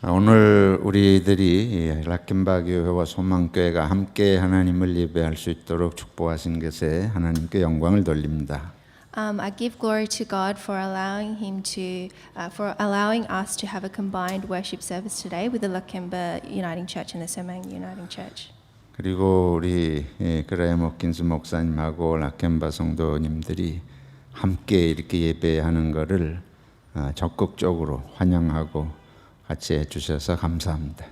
오늘 우리들이 락킨바 교회와 소망교회가 함께 하나님을 예배할 수 있도록 축복하신 것에 하나님께 영광을 돌립니다. I give glory to God for allowing us to have a combined worship service today with the Lakemba Uniting Church and the Semang Uniting Church. 그리고 우리 그라임 호킨스 목사님하고 락킨바 성도님들이 함께 이렇게 예배하는 것을 적극적으로 환영하고 같이 해주셔서 감사합니다.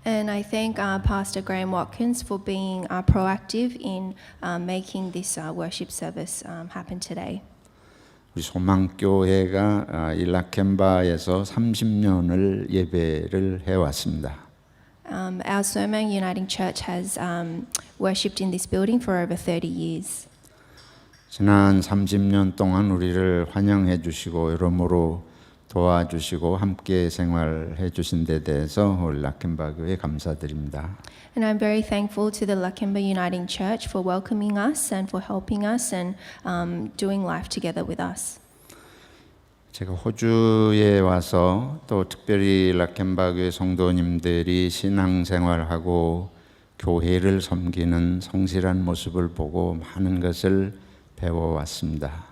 And I thank Pastor Graham Watkins for being proactive in making this worship service happen today. 우리 소망교회가 이 락켄바에서 30년을 예배를 해왔습니다. Our Semang Uniting Church has worshipped in this building for over 30 years. 지난 30년 동안 우리를 환영해 주시고 여러모로 도와주시고 함께 생활해 주신 데 대해서 우리 락켄바 교회 감사드립니다. And I'm very thankful to the Lakemba Uniting Church for welcoming us and for helping us and doing life together with us. 제가 호주에 와서 또 특별히 락켄바 교회 성도님들이 신앙생활하고 교회를 섬기는 성실한 모습을 보고 많은 것을 배워왔습니다.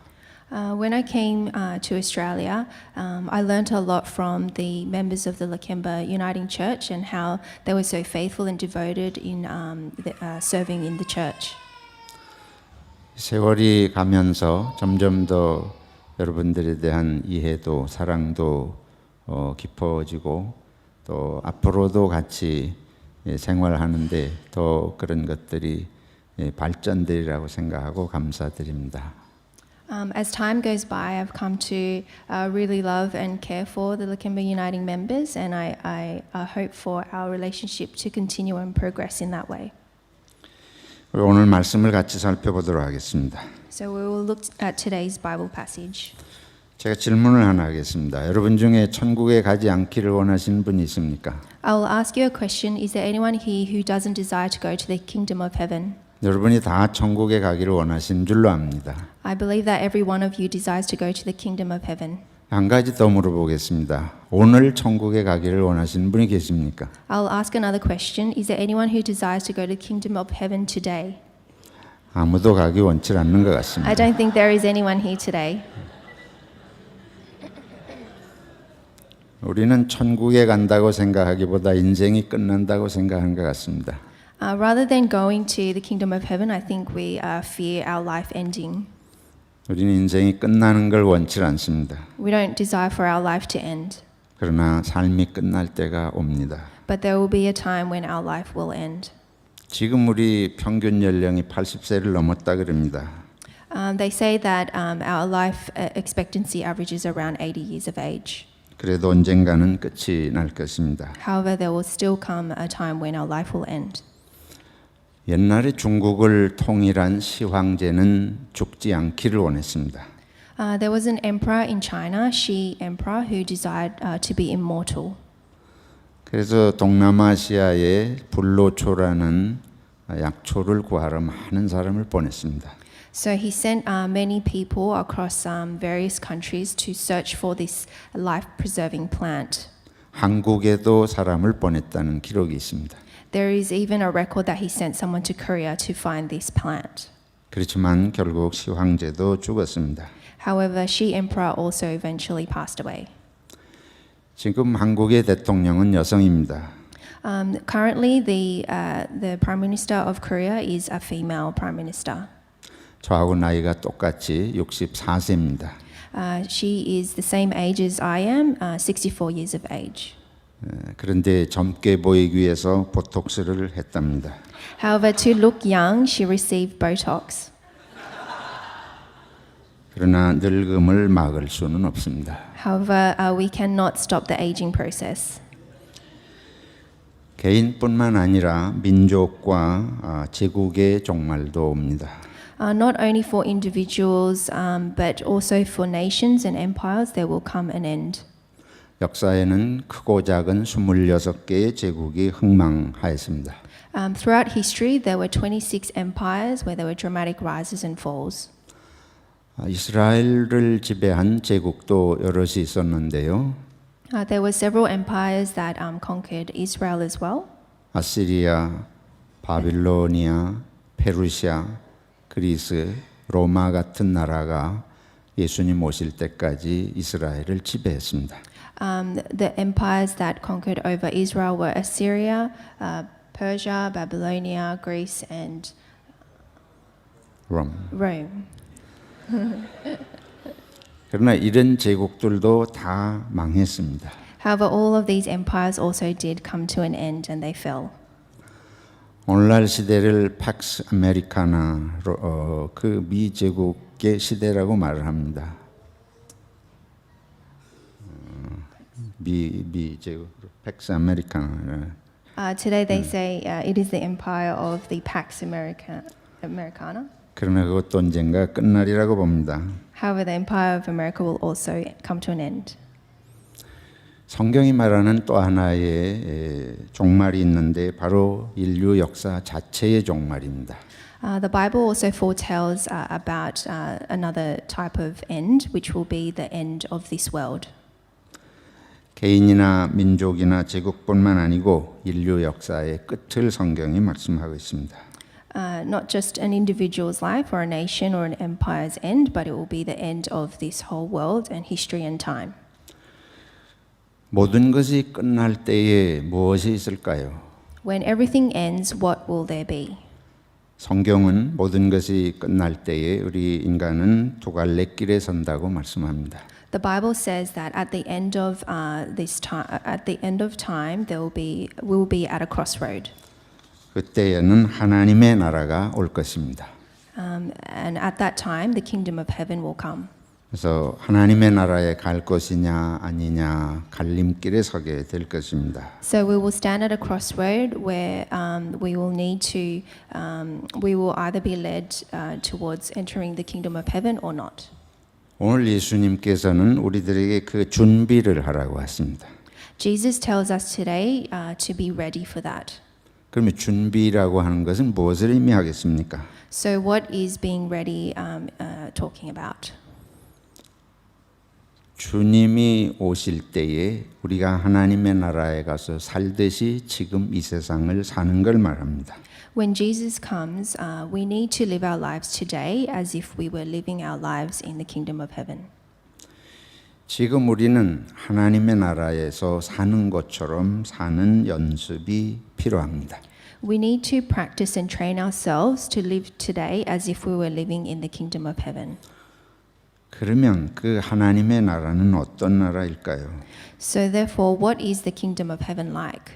When I came to Australia, I learnt a lot from the members of the Lakemba Uniting Church and how they were so faithful and devoted in serving in the church. 세월이 가면서 점점 더 여러분들에 대한 이해도 사랑도 깊어지고 또 앞으로도 같이 생활하는데 더 그런 것들이 발전되리라고 생각하고 감사드립니다. As time goes by, I've come to really love and care for the Lakemba Uniting members, and I hope for our relationship to continue and progress in that way. 오늘 말씀을 같이 살펴보도록 하겠습니다. So we will look at today's Bible passage. 제가 질문을 하나 하겠습니다. 여러분 중에 천국에 가지 않기를 원하시는 분이 있습니까? I will ask you a question. Is there anyone here who doesn't desire to go to the kingdom of heaven? 여러분이 다 천국에 가기를 원하시는 줄로 압니다. I believe that every one of you desires to go to the kingdom of heaven. 한 가지 더 물어보겠습니다. 오늘 천국에 가기를 원하시는 분이 계십니까? I'll ask another question. Is there anyone who desires to go to the kingdom of heaven today? 아무도 가기 원치 않는 것 같습니다. I don't think there is anyone here today. 우리는 천국에 간다고 생각하기보다 인생이 끝난다고 생각하는 것 같습니다. Rather than going to the kingdom of heaven, I think we fear our life ending. 우리는 인생이 끝나는 걸 원치 않습니다. We don't desire for our life to end. 그러나 삶이 끝날 때가 옵니다. But there will be a time when our life will end. 지금 우리 평균 연령이 80세를 넘었다 그럽니다. They say that our life expectancy average is around 80 years of age. 그래도 언젠가는 끝이 날 것입니다. However, there will still come a time when our life will end. 옛날에 중국을 통일한 시황제는 죽지 않기를 원했습니다. There was an emperor in China, Shi Emperor, who desired to be immortal. 그래서 동남아시아에 불로초라는 약초를 구하러 많은 사람을 보냈습니다. So he sent many people across various countries to search for this life-preserving plant. 한국에도 사람을 보냈다는 기록이 있습니다. There is even a record that he sent someone to Korea to find this plant. 그렇지만 결국 시황제도 죽었습니다. However, Shi Emperor also eventually passed away. 지금 한국의 대통령은 여성입니다. Currently, the Prime Minister of Korea is a female Prime Minister. 저하고 나이가 똑같이 64세입니다. She is the same age as I am, 64 years of age. 그런데 젊게 보이기 위해서 보톡스를 했답니다. However, to look young, she received Botox. 그러나 늙음을 막을 수는 없습니다. However, we cannot stop the aging process. 개인뿐만 아니라 민족과 제국의 종말도 옵니다. Not only for individuals, but also for nations and empires, there will come an end. 역사에는 크고 작은 26개의 제국이 흥망하였습니다. Throughout history, there were 26 empires where there were dramatic rises and falls. 이스라엘을 지배한 제국도 여럿이 있었는데요. There were several empires that conquered Israel as well. 아시리아, 바빌로니아, 페르시아, 그리스, 로마 같은 나라가 예수님 오실 때까지 이스라엘을 지배했습니다. The empires that conquered over Israel were Assyria, Persia, Babylonia, Greece, and Rome. 그러나 이런 제국들도 다 망했습니다. However, all of these empires also did come to an end and they fell. 오늘날 시대를 팍스 아메리카나로 그 미제국의 시대라고 말을 합니다. 미제국 팍스 아메리카나. Today they say it is the empire of the Pax Americana. 그러나 그것도 언젠가 끝날이라고 봅니다. However, the empire of America will also come to an end. 성경이 말하는 또 하나의 종말이 있는데 바로 인류 역사 자체의 종말입니다. The Bible also foretells about another type of end, which will be the end of this world. 개인이나 민족이나 제국뿐만 아니고 인류 역사의 끝을 성경이 말씀하고 있습니다. Not just an individual's life or a nation or an empire's end, but it will be the end of this whole world and history and time. 모든 것이 끝날 때에 무엇이 있을까요? When everything ends, what will there be? 성경은 모든 것이 끝날 때에 우리 인간은 두 갈래 길에 선다고 말씀합니다. The Bible says that at the end of time, we will be at a crossroad. 그때에는 하나님의 나라가 올 것입니다. And at that time, the kingdom of heaven will come. 그래서 하나님의 나라에 갈 것이냐 아니냐 갈림길에 서게 될 것입니다. So we will stand at a crossroad where we will either be led towards entering the kingdom of heaven or not. 오늘 예수님께서는 우리들에게 그 준비를 하라고 하십니다. Jesus tells us today to be ready for that. 그러면 준비라고 하는 것은 무엇을 의미하겠습니까? So what is being ready talking about? 주님이 오실 때에 우리가 하나님의 나라에 가서 살듯이 지금 이 세상을 사는 걸 말합니다. When Jesus comes, we need to live our lives today as if we were living our lives in the kingdom of heaven. 지금 우리는 하나님의 나라에서 사는 것처럼 사는 연습이 필요합니다. We need to practice and train ourselves to live today as if we were living in the kingdom of heaven. 그러면 그 하나님의 나라는 어떤 나라일까요? So therefore, what is the kingdom of heaven like?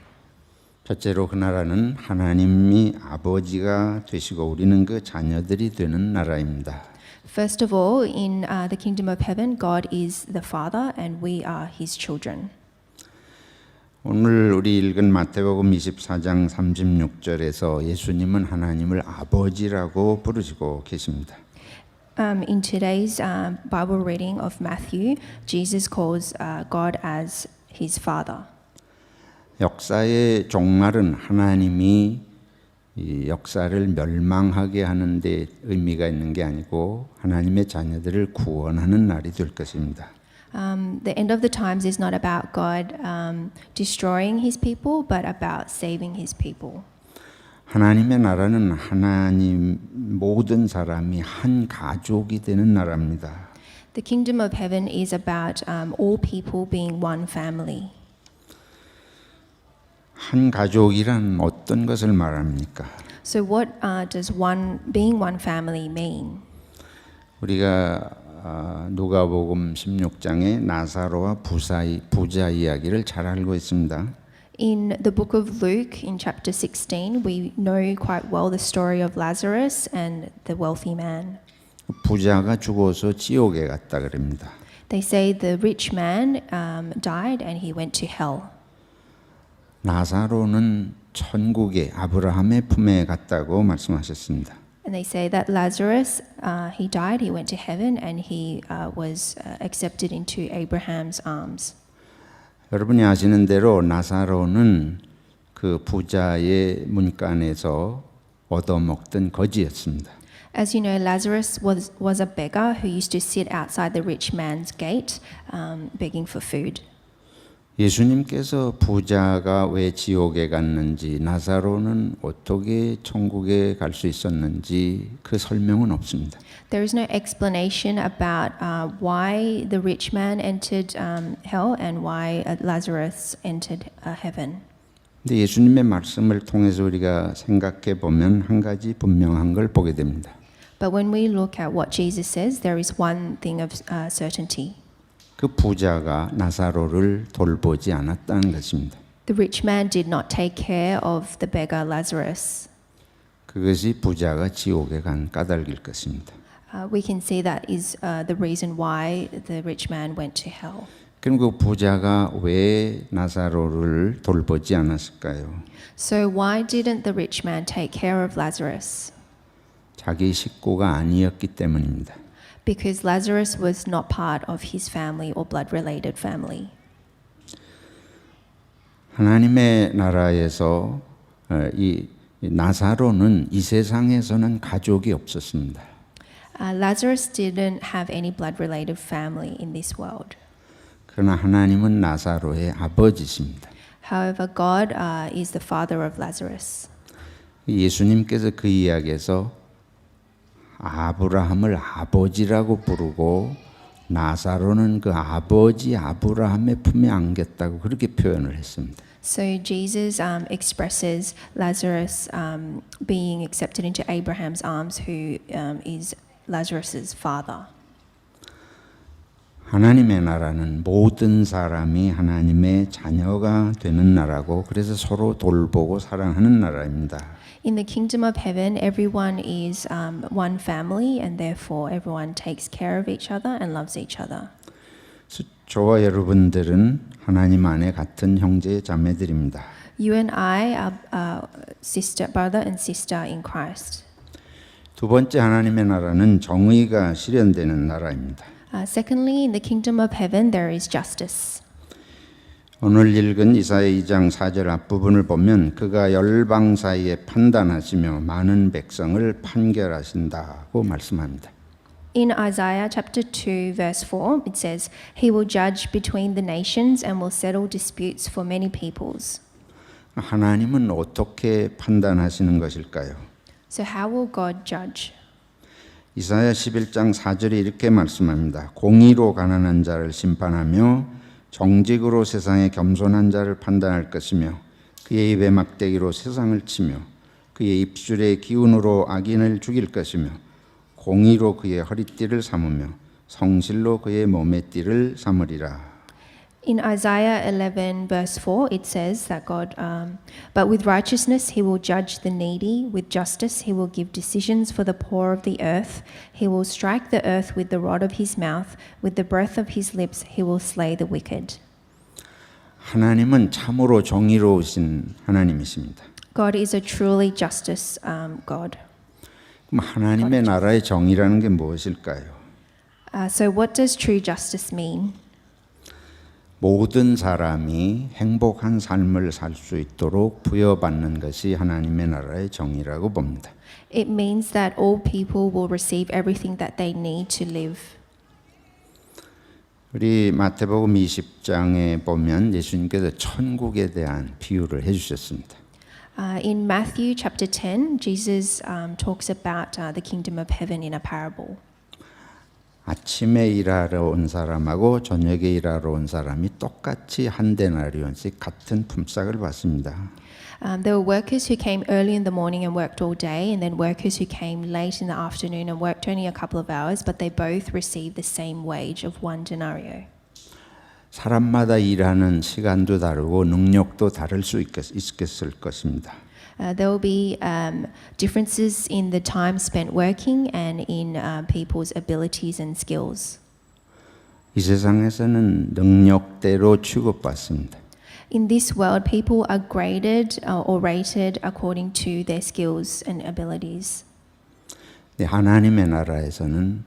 첫째로 그 나라는 하나님이 아버지가 되시고 우리는 그 자녀들이 되는 나라입니다. First of all, in the kingdom of heaven, God is the Father and we are His children. 오늘 우리 읽은 마태복음 24장 36절에서 예수님은 하나님을 아버지라고 부르시고 계십니다. In today's Bible reading of Matthew, Jesus calls God as His Father. 역사의 종말은 하나님이 이 역사를 멸망하게 하는 데 의미가 있는 게 아니고 하나님의 자녀들을 구원하는 날이 될 것입니다. The end of the times is not about God destroying His people, but about saving His people. 하나님의 나라는 하나님 모든 사람이 한 가족이 되는 나라입니다. The kingdom of heaven is about all people being one family. 한 가족이란 어떤 것을 말합니까? So what does being one family mean? 우리가 누가복음 16장에 나사로와 부자 이야기를 잘 알고 있습니다. In the book of Luke, in chapter 16, we know quite well the story of Lazarus and the wealthy man. 부자가 죽어서 지옥에 갔다 그럽니다. They say the rich man died and he went to hell. 나사로는 천국에 아브라함의 품에 갔다고 말씀하셨습니다. And they say that Lazarus, he died, he went to heaven, and he was accepted into Abraham's arms. 여러분이 아시는 대로 나사로는 그 부자의 문간에서 얻어먹던 거지였습니다. As you know, Lazarus was a beggar who used to sit outside the rich man's gate, begging for food. 예수님께서 부자가 왜 지옥에 갔는지, 나사로는 어떻게 천국에 갈 수 있었는지 그 설명은 없습니다. There is no explanation about why the rich man entered hell and why Lazarus entered heaven. 근데 예수님의 말씀을 통해서 우리가 생각해 보면 한 가지 분명한 걸 보게 됩니다. But when we look at what Jesus says, there is one thing of certainty. 그 부자가 나사로를 돌보지 않았다는 것입니다. The rich man did not take care of the beggar Lazarus. 그것이 부자가 지옥에 간 까닭일 것입니다. We can see that is the reason why the rich man went to hell. 그럼 그 부자가 왜 나사로를 돌보지 않았을까요? So why didn't the rich man take care of Lazarus? 자기 식구가 아니었기 때문입니다. Because Lazarus was not part of his family or blood-related family. 하나님의 나라에서 이 나사로는 이 세상에서는 가족이 없었습니다. Lazarus didn't have any blood-related family in this world. 그러나 하나님은 나사로의 아버지십니다. However, God is the father of Lazarus. 예수님께서 그 이야기에서 아브라함을 아버지라고 부르고 나사로는 그 아버지 아브라함의 품에 안겼다고 그렇게 표현을 했습니다. So Jesus expresses Lazarus being accepted into Abraham's arms, who is Lazarus's father. 하나님의 나라는 모든 사람이 하나님의 자녀가 되는 나라고 그래서 서로 돌보고 사랑하는 나라입니다. In the kingdom of heaven, everyone is one family, and therefore everyone takes care of each other and loves each other. 저와 여러분들은 하나님 안에 같은 형제 자매들입니다. You and I are brother and sister in Christ. 두 번째 하나님의 나라는 정의가 실현되는 나라입니다. Secondly, in the kingdom of heaven, there is justice. 오늘 읽은 이사야 2장 4절 앞부분을 보면 그가 열방 사이에 판단하시며 많은 백성을 판결하신다고 말씀합니다. In Isaiah chapter 2 verse 4, it says, He will judge between the nations and will settle disputes for many peoples. 하나님은 어떻게 판단하시는 것일까요? So how will God judge? 이사야 11장 4절에 이렇게 말씀합니다. 공의로 가난한 자를 심판하며 정직으로 세상의 겸손한 자를 판단할 것이며 그의 입의 막대기로 세상을 치며 그의 입술의 기운으로 악인을 죽일 것이며 공의로 그의 허리띠를 삼으며 성실로 그의 몸의 띠를 삼으리라. In Isaiah 11 verse 4, it says that but with righteousness he will judge the needy, with justice he will give decisions for the poor of the earth. He will strike the earth with the rod of his mouth, with the breath of his lips he will slay the wicked. 하나님은 참으로 정의로우신 하나님이십니다. God is a truly justice God. 그럼 하나님의 나라의 정의라는 게 무엇일까요? So what does true justice mean? 모든 사람이 행복한 삶을 살 수 있도록 부여받는 것이 하나님의 나라의 정의라고 봅니다. It means that all people will receive everything that they need to live. 우리 마태복음 20장에 보면 예수님께서 천국에 대한 비유를 해주셨습니다. In Matthew chapter 10, Jesus talks about the kingdom of heaven in a parable. 아침에 일하러 온 사람하고 저녁에 일하러 온 사람이 똑같이 한 데나리온씩 같은 품삯을 받습니다. There were workers who came early in the morning and worked all day, and then workers who came late in the afternoon and worked only a couple of hours, but they both received the same wage of 1 denario. 사람마다 일하는 시간도 다르고 능력도 다를 수 있겠을 것입니다. There will be differences in the time spent working and in people's abilities and skills. 이 세상에서는 능력대로 취급받습니다. In this world, people are graded or rated according to their skills and abilities. 하나님의 나라에서는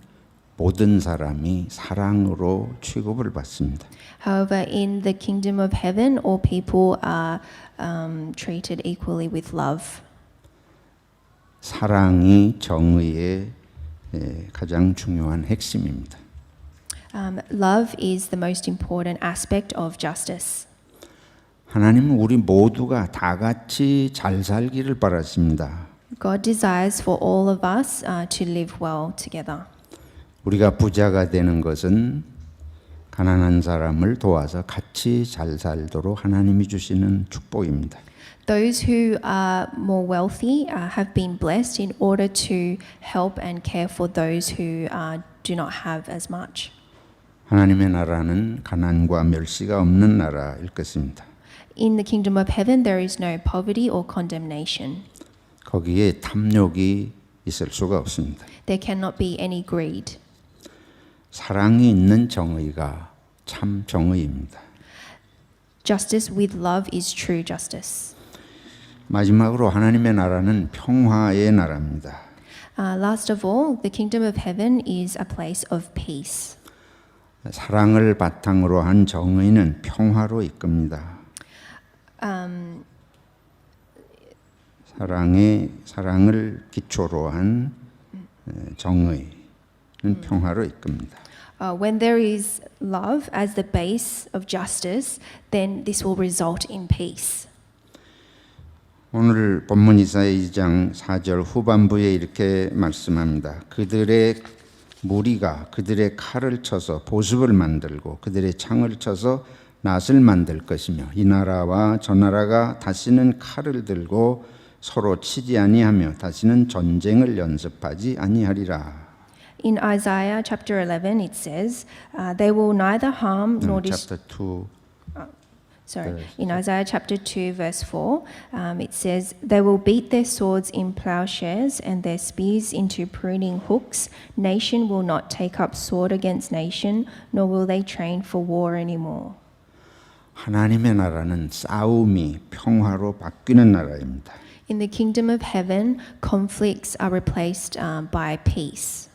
모든 사람이 사랑으로 취급을 받습니다. However, in the kingdom of heaven, all people are treated equally with love. 사랑이 정의의 가장 중요한 핵심입니다. Love is the most important aspect of justice. 하나님은 우리 모두가 다 같이 잘 살기를 바라십니다. God desires for all of us to live well together. 우리가 부자가 되는 것은 가난한 사람을 도와서 같이 잘 살도록 하나님이 주시는 축복입니다. Those who are more wealthy have been blessed in order to help and care for those who do not have as much. 하나님의 나라는 가난과 멸시가 없는 나라일 것입니다. In the kingdom of heaven, there is no poverty or condemnation. 거기에 탐욕이 있을 수가 없습니다. There cannot be any greed. 사랑이 있는 정의가 참 정의입니다. Justice with love is true justice. 마지막으로 하나님의 나라는 평화의 나라입니다. Last of all, the kingdom of heaven is a place of peace. 사랑을 바탕으로 한 정의는 평화로 이끕니다. 사랑을 기초로 한 정의는 평화로 이끕니다. When there is love as the base of justice, then this will result in peace. 오늘 본문 이사야 2장 4절 후반부에 이렇게 말씀합니다. 그들의 무리가 그들의 칼을 쳐서 보습을 만들고 그들의 창을 쳐서 낫을 만들 것이며 이 나라와 저 나라가 다시는 칼을 들고 서로 치지 아니하며 다시는 전쟁을 연습하지 아니하리라. In Isaiah chapter 11, it says, "They will neither harm nor chapter 2 In Isaiah chapter 2, verse 4, it says, "They will beat their swords in plowshares and their spears into pruning hooks. Nation will not take up sword against nation, nor will they train for war anymore." 하나님의 나라는 싸움이 평화로 바뀌는 나라입니다. In the kingdom of heaven, conflicts are replaced by peace.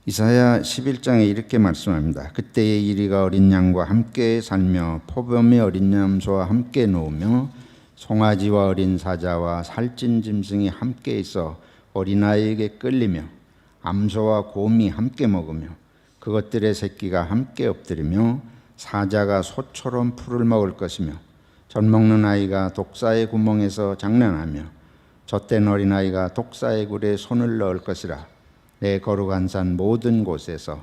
이사야 11장에 이렇게 말씀합니다. 그때의 이리가 어린 양과 함께 살며 포범의 어린 염소와 함께 누우며 송아지와 어린 사자와 살찐 짐승이 함께 있어 어린아이에게 끌리며 암소와 곰이 함께 먹으며 그것들의 새끼가 함께 엎드리며 사자가 소처럼 풀을 먹을 것이며 젖 먹는 아이가 독사의 구멍에서 장난하며 젖된 어린아이가 독사의 굴에 손을 넣을 것이라. 내 거룩한 산 모든 곳에서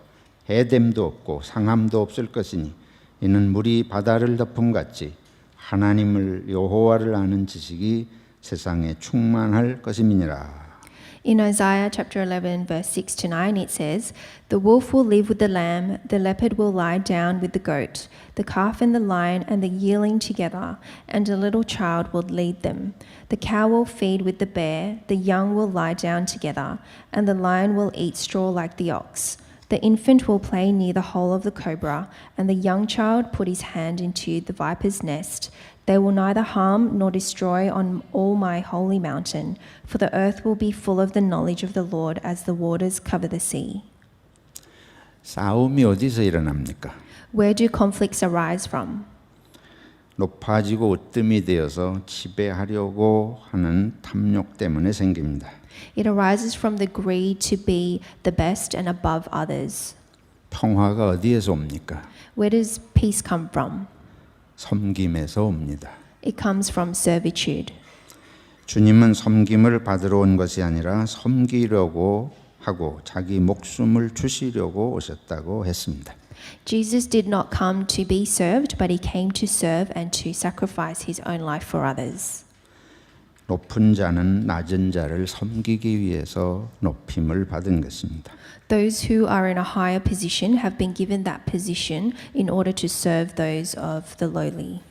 해됨도 없고 상함도 없을 것이니 이는 물이 바다를 덮음같이 하나님을 여호와를 아는 지식이 세상에 충만할 것임이니라. In Isaiah chapter 11, verse 6 to 9, it says, "The wolf will live with the lamb, the leopard will lie down with the goat, the calf and the lion and the yearling together, and a little child will lead them. The cow will feed with the bear, the young will lie down together, and the lion will eat straw like the ox. The infant will play near the hole of the cobra, and the young child put his hand into the viper's nest. They will neither harm nor destroy on all my holy mountain, for the earth will be full of the knowledge of the Lord as the waters cover the sea." 싸움이 어디서 일어납니까? Where do conflicts arise from? 높아지고 으뜸이 되어서 지배하려고 하는 탐욕 때문에 생깁니다. It arises from the greed to be the best and above others. 평화가 어디에서 옵니까? Where does peace come from? 섬김에서 옵니다. It comes from servitude. 주님은 섬김을 받으러 온 것이 아니라 섬기려고 하고 자기 목숨을 주시려고 오셨다고 했습니다. Jesus did not come to be served, but he came to serve and to sacrifice his own life for others. 높은 자는 낮은 자를 섬기기 위해서 높임을 받은 것입니다. Those who are in a higher position have been given that position in order to serve those of the lowly.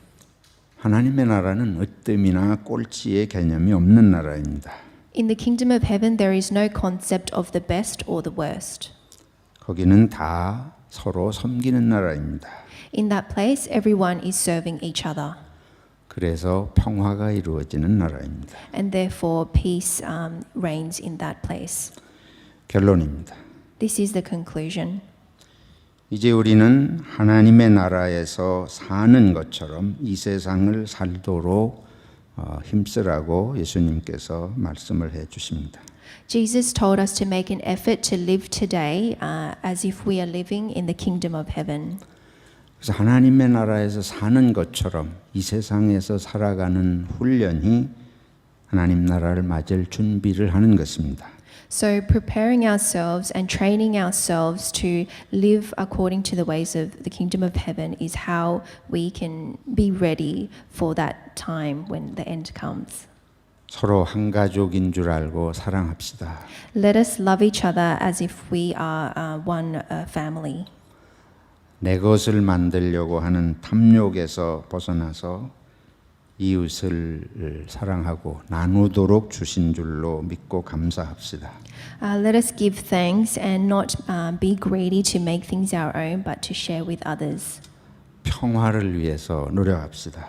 하나님의 나라는 으뜸이나 꼴찌의 개념이 없는 나라입니다. In the kingdom of heaven, there is no concept of the best or the worst. 거기는 다 서로 섬기는 나라입니다. In that place, everyone is serving each other, 그래서 평화가 이루어지는 나라입니다. and therefore peace reigns in that place. 결론입니다. This is the conclusion. 이제 우리는 하나님의 나라에서 사는 것처럼 이 세상을 살도록 힘쓰라고 예수님께서 말씀을 해 주십니다. Jesus told us to make an effort to live today as if we are living in the kingdom of heaven. 그래서 하나님의 나라에서 사는 것처럼 이 세상에서 살아가는 훈련이 하나님 나라를 맞을 준비를 하는 것입니다. So, preparing ourselves and training ourselves to live according to the ways of the kingdom of heaven is how we can be ready for that time when the end comes. 서로 한 가족인 줄 알고 사랑합시다. Let us love each other as if we are one family. 내 것을 만들려고 하는 탐욕에서 벗어나서 이웃을 사랑하고 나누도록 주신 줄로 믿고 감사합시다. Let us give thanks and not be greedy to make things our own, but to share with others. 평화를 위해서 노력합시다.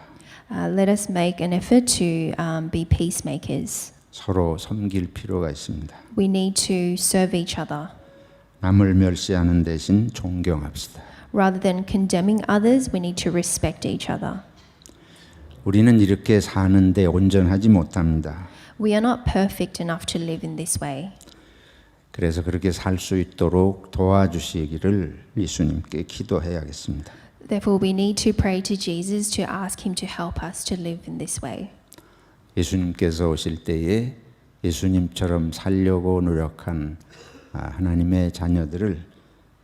Let us make an effort to be peacemakers. 서로 섬길 필요가 있습니다. We need to serve each other. 남을 멸시하는 대신 존경합시다. Rather than condemning others, we need to respect each other. 우리는 이렇게 사는데 온전하지 못합니다. We are not perfect enough to live in this way. 그래서 그렇게 살 수 있도록 도와주시기를 예수님께 기도해야겠습니다. Therefore, we need to pray to Jesus to ask him to help us to live in this way. 예수님께서 오실 때에 예수님처럼 살려고 노력한 하나님의 자녀들을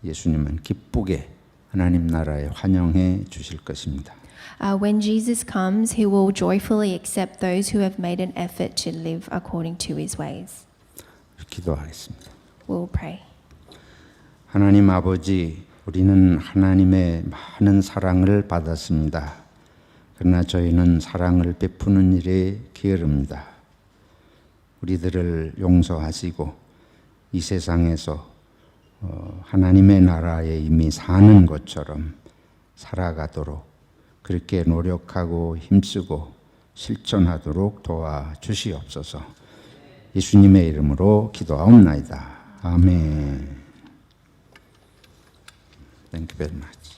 예수님은 기쁘게 하나님 나라에 환영해 주실 것입니다. When Jesus comes, he will joyfully accept those who have made an effort to live according to his ways. 기도하겠습니다. We'll pray. 하나님 아버지, 우리는 하나님의 많은 사랑을 받았습니다. 그러나 저희는 사랑을 베푸는 일에 게으릅니다. 우리들을 용서하시고 이 세상에서 하나님의 나라에 이미 사는 것처럼 살아가도록 그렇게 노력하고 힘쓰고 실천하도록 도와주시옵소서. 예수님의 이름으로 기도하옵나이다. 아멘. Thank you very much.